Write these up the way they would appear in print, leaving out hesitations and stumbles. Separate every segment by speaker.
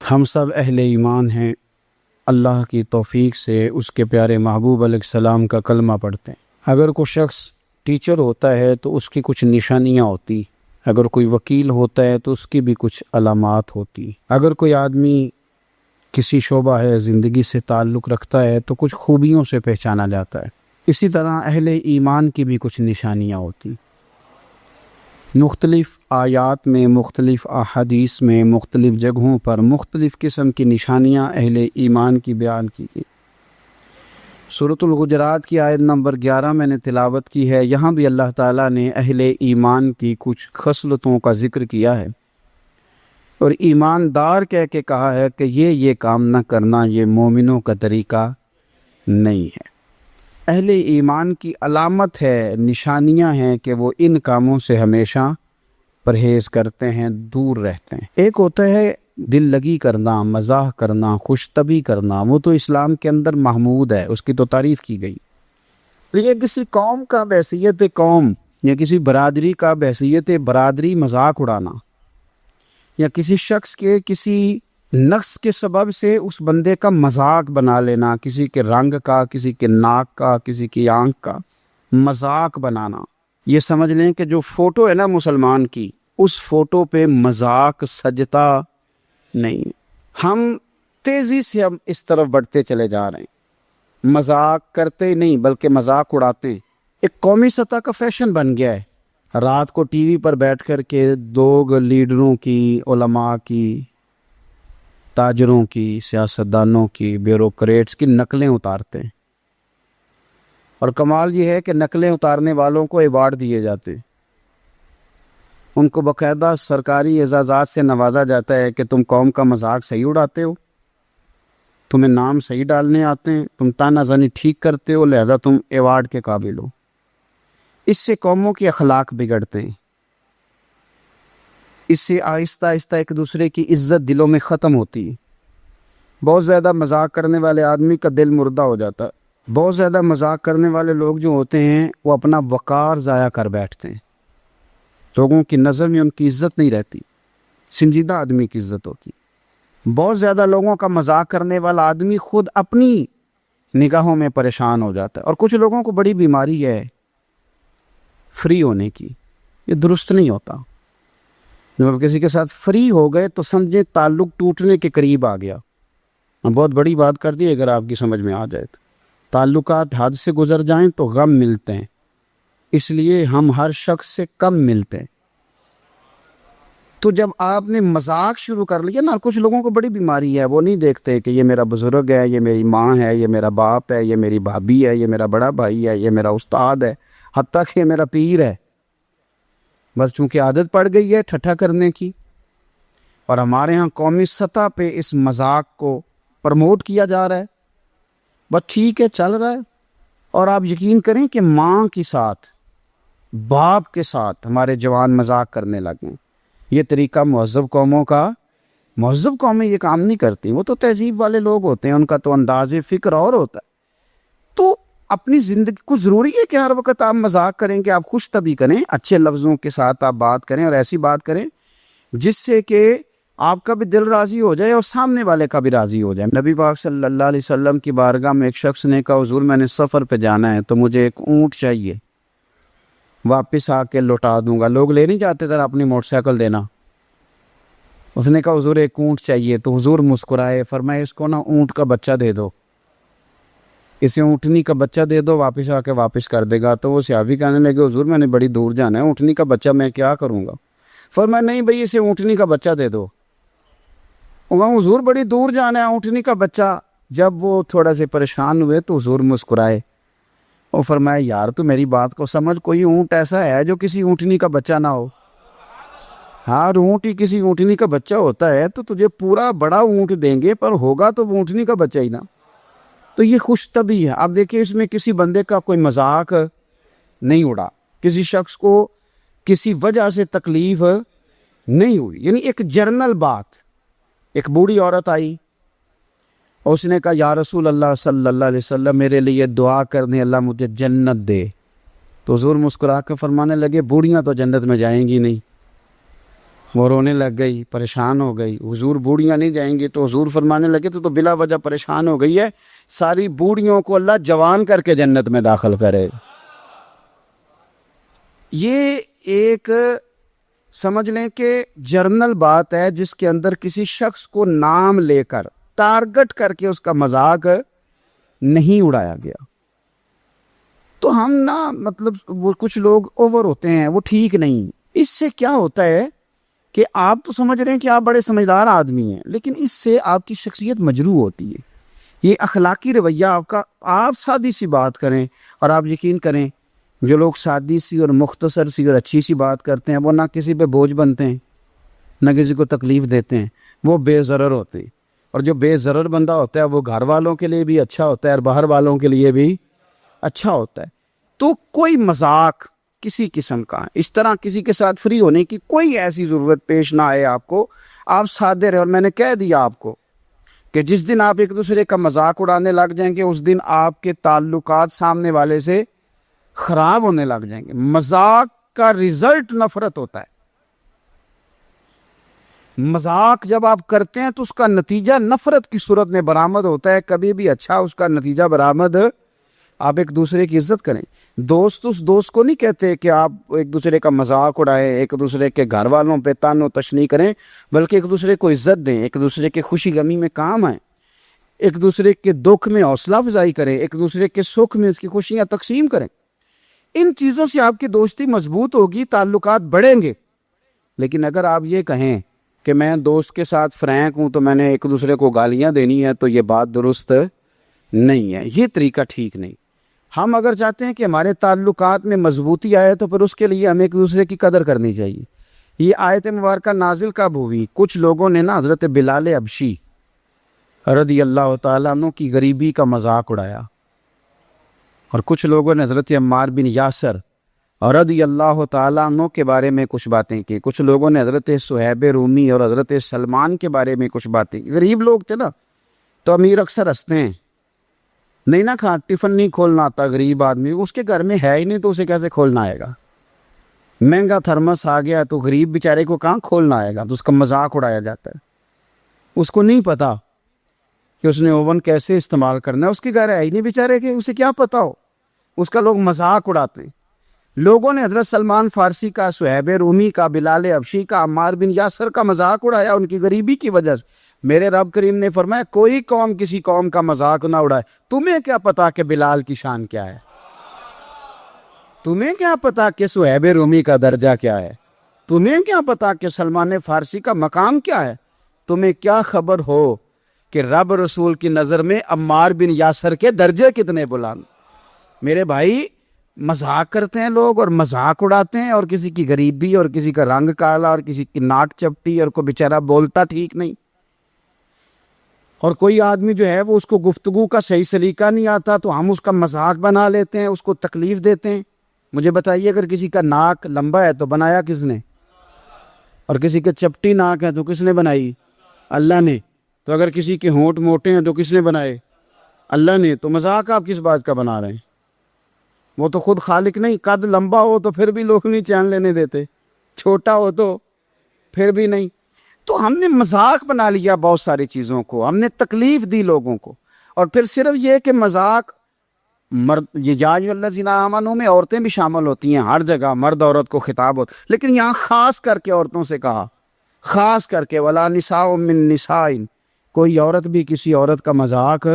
Speaker 1: ہم سب اہل ایمان ہیں، اللہ کی توفیق سے اس کے پیارے محبوب علیہ السلام کا کلمہ پڑھتے ہیں۔ اگر کوئی شخص ٹیچر ہوتا ہے تو اس کی کچھ نشانیاں ہوتی، اگر کوئی وکیل ہوتا ہے تو اس کی بھی کچھ علامات ہوتی، اگر کوئی آدمی کسی شعبہ ہے زندگی سے تعلق رکھتا ہے تو کچھ خوبیوں سے پہچانا جاتا ہے۔ اسی طرح اہل ایمان کی بھی کچھ نشانیاں ہوتی۔ مختلف آیات میں، مختلف احادیث میں، مختلف جگہوں پر مختلف قسم کی نشانیاں اہل ایمان کی بیان کی گئی۔ سورۃ الحجرات کی آیت نمبر 11 میں نے تلاوت کی ہے، یہاں بھی اللہ تعالیٰ نے اہل ایمان کی کچھ خصلتوں کا ذکر کیا ہے اور ایماندار کہہ کے کہا ہے کہ یہ کام نہ کرنا، یہ مومنوں کا طریقہ نہیں ہے۔ اہل ایمان کی علامت ہے، نشانیاں ہیں کہ وہ ان کاموں سے ہمیشہ پرہیز کرتے ہیں، دور رہتے ہیں۔ ایک ہوتا ہے دل لگی کرنا، مزاح کرنا، خوش طبعی کرنا، وہ تو اسلام کے اندر محمود ہے، اس کی تو تعریف کی گئی۔ لیکن کسی قوم کا بحیثیت قوم یا کسی برادری کا بحیثیت برادری مذاق اڑانا، یا کسی شخص کے کسی نقص کے سبب سے اس بندے کا مذاق بنا لینا، کسی کے رنگ کا، کسی کے ناک کا، کسی کی آنکھ کا مذاق بنانا، یہ سمجھ لیں کہ جو فوٹو ہے نا مسلمان کی، اس فوٹو پہ مذاق سجتا نہیں۔ ہم تیزی سے ہم اس طرف بڑھتے چلے جا رہے ہیں، مذاق کرتے نہیں بلکہ مذاق اڑاتے ہیں۔ ایک قومی سطح کا فیشن بن گیا ہے، رات کو ٹی وی پر بیٹھ کر کے دوگ لیڈروں کی، علماء کی، تاجروں کی، سیاستدانوں کی، بیوروکریٹس کی نقلیں اتارتے ہیں، اور کمال یہ ہے کہ نقلیں اتارنے والوں کو ایوارڈ دیے جاتے ہیں، ان کو باقاعدہ سرکاری اعزازات سے نوازا جاتا ہے کہ تم قوم کا مذاق صحیح اڑاتے ہو، تمہیں نام صحیح ڈالنے آتے ہیں، تم تانا زنی ٹھیک کرتے ہو، لہذا تم ایوارڈ کے قابل ہو۔ اس سے قوموں کے اخلاق بگڑتے ہیں، اس سے آہستہ آہستہ ایک دوسرے کی عزت دلوں میں ختم ہوتی ہے۔ بہت زیادہ مذاق کرنے والے آدمی کا دل مردہ ہو جاتا ہے۔ بہت زیادہ مذاق کرنے والے لوگ جو ہوتے ہیں وہ اپنا وقار ضائع کر بیٹھتے ہیں، لوگوں کی نظر میں ان کی عزت نہیں رہتی، سنجیدہ آدمی کی عزت ہوتی۔ بہت زیادہ لوگوں کا مذاق کرنے والا آدمی خود اپنی نگاہوں میں پریشان ہو جاتا ہے۔ اور کچھ لوگوں کو بڑی بیماری ہے فری ہونے کی، یہ درست نہیں ہوتا۔ جب آپ کسی کے ساتھ فری ہو گئے تو سمجھیں تعلق ٹوٹنے کے قریب آ گیا۔ بہت بڑی بات کر دی، اگر آپ کی سمجھ میں آ جائے تو تعلقات حد سے گزر جائیں تو غم ملتے ہیں، اس لیے ہم ہر شخص سے کم ملتے ہیں۔ تو جب آپ نے مذاق شروع کر لیا نا، کچھ لوگوں کو بڑی بیماری ہے، وہ نہیں دیکھتے کہ یہ میرا بزرگ ہے، یہ میری ماں ہے، یہ میرا باپ ہے، یہ میری بھابھی ہے، یہ میرا بڑا بھائی ہے، یہ میرا استاد ہے، حتیٰ کہ یہ میرا پیر ہے۔ بس چونکہ عادت پڑ گئی ہے ٹھٹھا کرنے کی، اور ہمارے ہاں قومی سطح پہ اس مذاق کو پروموٹ کیا جا رہا ہے، بس ٹھیک ہے چل رہا ہے۔ اور آپ یقین کریں کہ ماں کے ساتھ، باپ کے ساتھ ہمارے جوان مذاق کرنے لگے۔ یہ طریقہ مہذب قوموں کا، مہذب قومیں یہ کام نہیں کرتی، وہ تو تہذیب والے لوگ ہوتے ہیں، ان کا تو انداز فکر اور ہوتا ہے۔ تو اپنی زندگی کو ضروری ہے کہ ہر وقت آپ مذاق کریں، کہ آپ خوش طبعی کریں، اچھے لفظوں کے ساتھ آپ بات کریں، اور ایسی بات کریں جس سے کہ آپ کا بھی دل راضی ہو جائے اور سامنے والے کا بھی راضی ہو جائے۔ نبی پاک صلی اللہ علیہ وسلم کی بارگاہ میں ایک شخص نے کہا، حضور میں نے سفر پہ جانا ہے تو مجھے ایک اونٹ چاہیے، واپس آ کے لوٹا دوں گا۔ لوگ لے نہیں جاتے تھے اپنی موٹر سائیکل دینا۔ اس نے کہا حضور ایک اونٹ چاہیے، تو حضور مسکرائے، فرمائے اس کو نا اونٹ کا بچہ دے دو، اسے اونٹنی کا بچہ دے دو، واپس آ کے واپس کر دے گا۔ تو وہ صحابی کہنے لگے حضور میں نے بڑی دور جانا ہے، اونٹنی کا بچہ میں کیا کروں گا؟ فرمایا نہیں بھائی اسے اونٹنی کا بچہ دے دو۔ حضور بڑی دور جانا ہے، اونٹنی کا بچہ۔ جب وہ تھوڑا سے پریشان ہوئے تو حضور مسکرائے اور فرمایا یار تو میری بات کو سمجھ، کوئی اونٹ ایسا ہے جو کسی اونٹنی کا بچہ نہ ہو؟ ہر اونٹ ہی کسی اونٹنی کا بچہ ہوتا ہے، تو تجھے پورا بڑا اونٹ دیں گے پر ہوگا تو اونٹنی کا بچہ ہی نا۔ تو یہ خوش طبعی ہے۔ آپ دیکھیں اس میں کسی بندے کا کوئی مذاق نہیں اڑا، کسی شخص کو کسی وجہ سے تکلیف نہیں ہوئی، یعنی ایک جنرل بات۔ ایک بوڑھی عورت آئی اور اس نے کہا یا رسول اللہ صلی اللہ علیہ وسلم میرے لیے دعا کرنے، اللہ مجھے جنت دے۔ تو حضور مسکرا کے فرمانے لگے بوڑھیاں تو جنت میں جائیں گی نہیں، وہ رونے لگ گئی، پریشان ہو گئی. حضور بوڑھیاں نہیں جائیں گی، تو حضور فرمانے لگے تو بلا وجہ پریشان ہو گئی ہے، ساری بوڑھیوں کو اللہ جوان کر کے جنت میں داخل کرے. یہ ایک سمجھ لیں کہ جرنل بات ہے جس کے اندر کسی شخص کو نام لے کر ٹارگٹ کر کے اس کا مذاق نہیں اڑایا گیا. تو ہم مطلب وہ کچھ لوگ اوور ہوتے ہیں، وہ ٹھیک نہیں. اس سے کیا ہوتا ہے کہ آپ تو سمجھ رہے ہیں کہ آپ بڑے سمجھدار آدمی ہیں، لیکن اس سے آپ کی شخصیت مجروح ہوتی ہے. یہ اخلاقی رویہ آپ سادی سی بات کریں، اور آپ یقین کریں جو لوگ سادی سی اور مختصر سی اور اچھی سی بات کرتے ہیں وہ نہ کسی پہ بوجھ بنتے ہیں، نہ کسی کو تکلیف دیتے ہیں، وہ بے ضرر ہوتے ہیں. اور جو بے ضرر بندہ ہوتا ہے وہ گھر والوں کے لیے بھی اچھا ہوتا ہے اور باہر والوں کے لیے بھی اچھا ہوتا ہے. تو کوئی مذاق کسی قسم کا اس طرح کسی کے ساتھ فری ہونے کی کوئی ایسی ضرورت پیش نہ آئے آپ کو. آپ سادے رہے. اور میں نے کہہ دیا آپ کو کہ جس دن آپ ایک دوسرے کا مذاق اڑانے لگ جائیں گے اس دن آپ کے تعلقات سامنے والے سے خراب ہونے لگ جائیں گے. مذاق کا رزلٹ نفرت ہوتا ہے. مذاق جب آپ کرتے ہیں تو اس کا نتیجہ نفرت کی صورت میں برآمد ہوتا ہے. کبھی بھی اچھا اس کا نتیجہ برآمد. آپ ایک دوسرے کی عزت کریں. دوست اس دوست کو نہیں کہتے کہ آپ ایک دوسرے کا مذاق اڑائیں، ایک دوسرے کے گھر والوں پہ تان و تشنیع کریں، بلکہ ایک دوسرے کو عزت دیں، ایک دوسرے کے خوشی غمی میں کام آئیں، ایک دوسرے کے دکھ میں حوصلہ افزائی کریں، ایک دوسرے کے سکھ میں اس کی خوشیاں تقسیم کریں. ان چیزوں سے آپ کی دوستی مضبوط ہوگی، تعلقات بڑھیں گے. لیکن اگر آپ یہ کہیں کہ میں دوست کے ساتھ فرینک ہوں تو میں نے ایک دوسرے کو گالیاں دینی ہے، تو یہ بات درست نہیں ہے، یہ طریقہ ٹھیک نہیں. ہم اگر چاہتے ہیں کہ ہمارے تعلقات میں مضبوطی آئے تو پھر اس کے لیے ہمیں ایک دوسرے کی قدر کرنی چاہیے. یہ آیت مبارکہ نازل کب ہوئی؟ کچھ لوگوں نے حضرت بلال حبشی رضی اللہ تعالیٰ عنہ کی غریبی کا مذاق اڑایا، اور کچھ لوگوں نے حضرت عمار بن یاسر رضی اللہ تعالیٰ عنہ کے بارے میں کچھ باتیں کی. کچھ لوگوں نے حضرت صہیب رومی اور حضرت سلمان کے بارے میں کچھ باتیں کی. غریب لوگ تھے نا، تو امیر اکثر ہنستے ہیں، نہیں نہ کھا ٹفن نہیں کھولنا آتا غریب آدمی، اس کے گھر میں ہے ہی نہیں تو اسے کیسے کھولنا آئے گا. مہنگا تھرمس آ گیا تو غریب بیچارے کو کہاں کھولنا آئے گا، تو اس کا مذاق اڑایا جاتا ہے. اس کو نہیں پتا کہ اس نے اوون کیسے استعمال کرنا ہے، اس کے گھر ہے ہی نہیں بیچارے کے، اسے کیا پتا ہو، اس کا لوگ مذاق اڑاتے ہیں. لوگوں نے حضرت سلمان فارسی کا، صہیب رومی کا، بلال حبشی کا، عمار بن یاسر کا مذاق اڑایا ان کی غریبی کی وجہ سے. میرے رب کریم نے فرمایا کوئی قوم کسی قوم کا مذاق نہ اڑائے. تمہیں کیا پتا کہ بلال کی شان کیا ہے؟ تمہیں کیا پتا کہ صہیب رومی کا درجہ کیا ہے؟ تمہیں کیا پتا کہ سلمان فارسی کا مقام کیا ہے؟ تمہیں کیا خبر ہو کہ رب رسول کی نظر میں عمار بن یاسر کے درجے کتنے بلند؟ میرے بھائی، مذاق کرتے ہیں لوگ اور مذاق اڑاتے ہیں، اور کسی کی غریبی اور کسی کا رنگ کالا اور کسی کی ناک چپٹی اور کوئی بیچارہ بولتا ٹھیک نہیں، اور کوئی آدمی جو ہے وہ اس کو گفتگو کا صحیح سلیقہ نہیں آتا تو ہم اس کا مذاق بنا لیتے ہیں، اس کو تکلیف دیتے ہیں. مجھے بتائیے اگر کسی کا ناک لمبا ہے تو بنایا کس نے؟ اور کسی کے چپٹی ناک ہے تو کس نے بنائی؟ اللہ نے. تو اگر کسی کے ہونٹ موٹے ہیں تو کس نے بنائے؟ اللہ نے. تو مذاق آپ کس بات کا بنا رہے ہیں؟ وہ تو خود خالق نہیں. قد لمبا ہو تو پھر بھی لوگ نہیں چین لینے دیتے، چھوٹا ہو تو پھر بھی نہیں. تو ہم نے مذاق بنا لیا بہت ساری چیزوں کو، ہم نے تکلیف دی لوگوں کو. اور پھر صرف یہ کہ مذاق مرد، یہ یا ایھا الذین آمنوا میں عورتیں بھی شامل ہوتی ہیں، ہر جگہ مرد عورت کو خطاب ہوتا، لیکن یہاں خاص کر کے عورتوں سے کہا، خاص کر کے ولا نساء من نساء، کوئی عورت بھی کسی عورت کا مذاق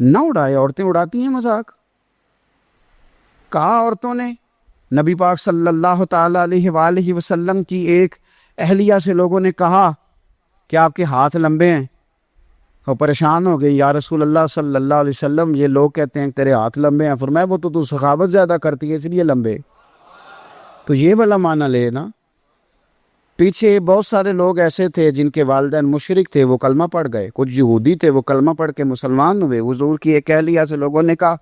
Speaker 1: نہ اڑائے. عورتیں اڑاتی ہیں مذاق. کہا عورتوں نے. نبی پاک صلی اللہ تعالی علیہ وآلہ وسلم کی ایک اہلیہ سے لوگوں نے کہا کہ آپ کے ہاتھ لمبے ہیں. وہ پریشان ہو گئی، یا رسول اللہ صلی اللہ علیہ وسلم یہ لوگ کہتے ہیں تیرے ہاتھ لمبے ہیں. فرمایا وہ تو سخاوت زیادہ کرتی ہے اس لیے لمبے. تو یہ والا معنی لے نا. پیچھے بہت سارے لوگ ایسے تھے جن کے والدین مشرک تھے، وہ کلمہ پڑھ گئے. کچھ یہودی تھے، وہ کلمہ پڑھ کے مسلمان ہوئے. حضور کی ایک اہلیہ سے لوگوں نے کہا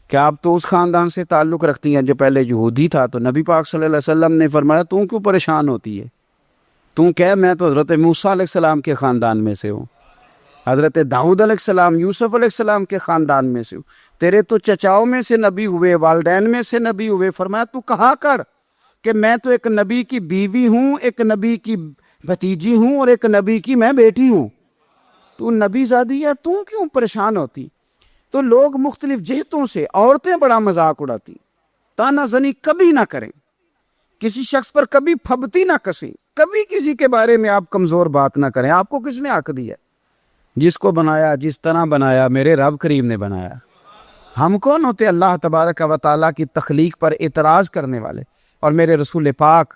Speaker 1: کہ آپ تو اس خاندان سے تعلق رکھتی ہیں جو پہلے یہودی تھا. تو نبی پاک صلی اللہ علیہ وسلم نے فرمایا تو کیوں پریشان ہوتی ہے؟ تو کہہ میں تو حضرت موسیٰ علیہ السلام کے خاندان میں سے ہوں، حضرت داؤد علیہ السلام، یوسف علیہ السلام کے خاندان میں سے ہوں. تیرے تو چچاؤں میں سے نبی ہوئے، والدین میں سے نبی ہوئے. فرمایا تو کہا کر کہ میں تو ایک نبی کی بیوی ہوں، ایک نبی کی بھتیجی ہوں اور ایک نبی کی میں بیٹی ہوں، تو نبی زادی ہے، تو کیوں پریشان ہوتی؟ تو لوگ مختلف جہتوں سے، عورتیں بڑا مذاق اڑاتی، تانا زنی کبھی نہ کریں، کسی شخص پر کبھی پھبتی نہ کسیں، کبھی کسی کے بارے میں آپ کمزور بات نہ کریں۔ آپ کو کس نے حق دیا؟ جس کو بنایا، جس طرح بنایا، میرے رب کریم نے بنایا۔ ہم کون ہوتے اللہ تبارک و تعالیٰ کی تخلیق پر اعتراض کرنے والے؟ اور میرے رسول پاک